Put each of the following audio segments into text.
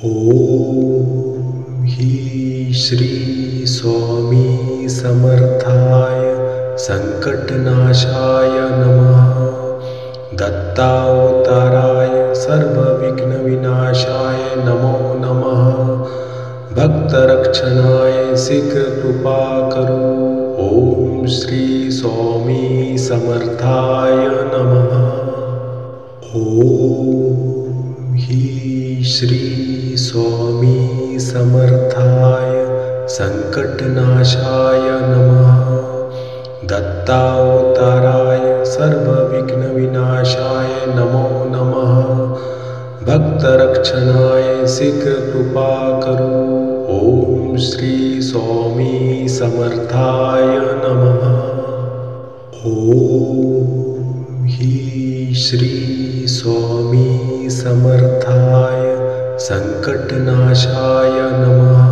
ॐ हि श्री स्वामी समर्थाय संकटनाशाय नमः। दत्तावताराय सर्वविघ्नविनाशाय नमो नमः। भक्तरक्षणाय शीघ्र कृपा करो। ॐ श्री स्वामी समर्थाय नमः। ॐ हि श्री स्वामी समर्थाय संकटनाशाय नमः। दत्तावताराय सर्वविघ्नविनाशाय नमो नमः। भक्तरक्षणाय शीघ्र कृपा करो। ॐ श्री स्वामी समर्थाय नमः। ॐ हि श्री स्वामी समर्थाय संकटनाशाय नमः।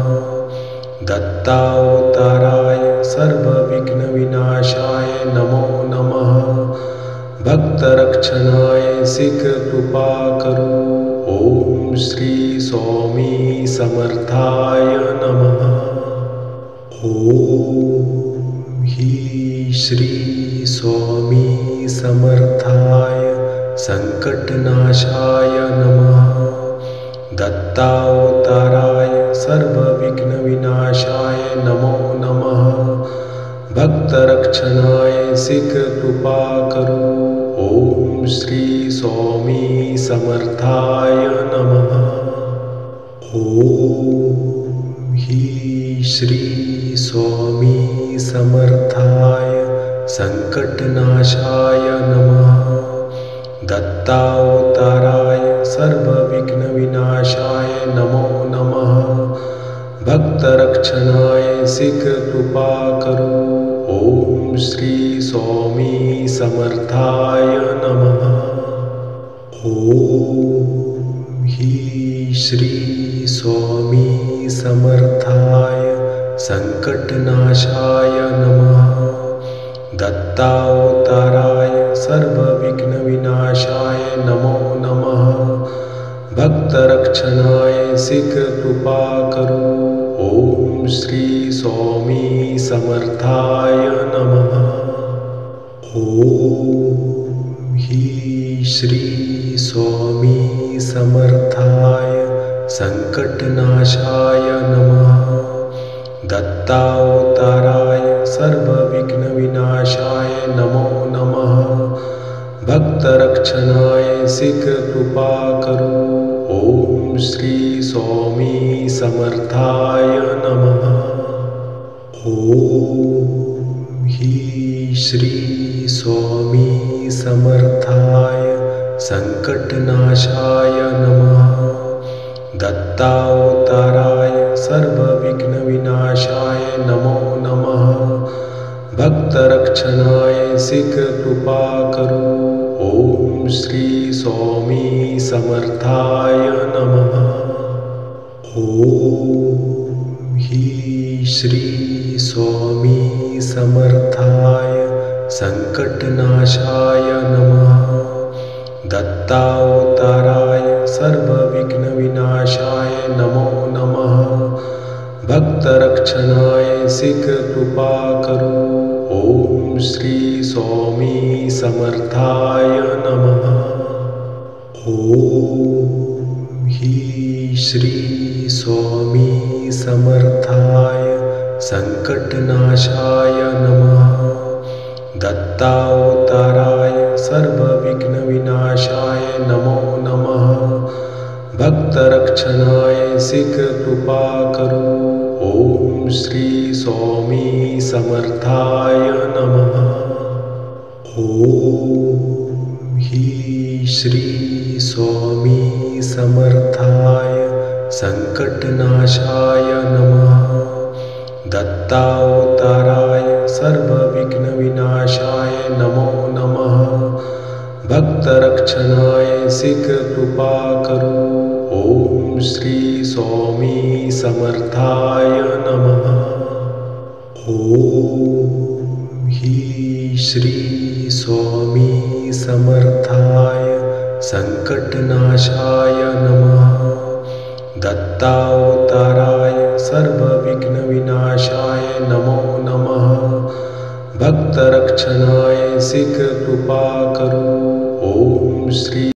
दत्तावताराय सर्वविघ्नविनाशाय नमो नमः। भक्तरक्षणाय शीघ्र कृपा करो। ॐ श्री स्वामी समर्थाय नमः। ॐ हि श्री स्वामी समर्थाय संकटनाशाय नमः। दत्तावताराय सर्वविघ्नविनाशाय नमो नमः। भक्तरक्षणाय शीघ्र कृपा करो। ॐ श्री स्वामी समर्थाय नमः। ॐ हि श्री स्वामी समर्थाय संकटनाशाय नमः। दत्तावताराय सर्वविघ्नविनाशाय नमो नमः। भक्तरक्षणाय शीघ्र कृपा करो। ॐ श्री स्वामी समर्थाय नमः। ॐ हि श्री स्वामी समर्थाय संकटनाशाय नमः। दत्तावताराय सर्वविघ्नविनाशाय नमो नमः। भक्तरक्षणाय शीघ्र कृपा करो। ॐ श्री स्वामी समर्थाय नमः। ॐ हि श्री स्वामी समर्थाय संकटनाशाय नमः। दत्तावताराय सर्वविघ्नविनाशाय नमो नमः। भक्तरक्षणाय शीघ्र कृपा करो। ॐ श्री स्वामी समर्थाय नमः। ॐ हि श्री स्वामी समर्थाय संकटनाशाय नमः। दत्तावताराय सर्वविघ्नविनाशाय नमो नमः। भक्तरक्षणाय शीघ्र कृपा करो। ॐ श्री स्वामी समर्थाय नमः। ॐ हि श्री स्वामी समर्थाय संकटनाशाय नमः। दत्तावताराय सर्वविघ्नविनाशाय नमो नमः। भक्तरक्षणाय शीघ्र कृपा करो। ॐ श्री स्वामी समर्थाय नमः। ॐ हि श्री स्वामी समर्थाय संकटनाशाय नमः। दत्तावताराय सर्वविघ्नविनाशाय नमो नमः। भक्तरक्षणाय शीघ्र कृपा करो। ॐ श्री स्वामी समर्थाय नमः। ॐ हि श्री स्वामी समर्थाय संकटनाशाय नमः। दत्तावताराय सर्वविघ्नविनाशाय नमो नमः। भक्तरक्षणाय शीघ्र कृपा करो। ॐ श्री स्वामी समर्थाय नमः। ॐ हि श्री स्वामी समर्थाय संकटनाशाय नमः। भक्तावताराय सर्वविघ्नविनाशाय नमो नमः। भक्तरक्षणाय शीघ्र कृपा करो। ओम श्री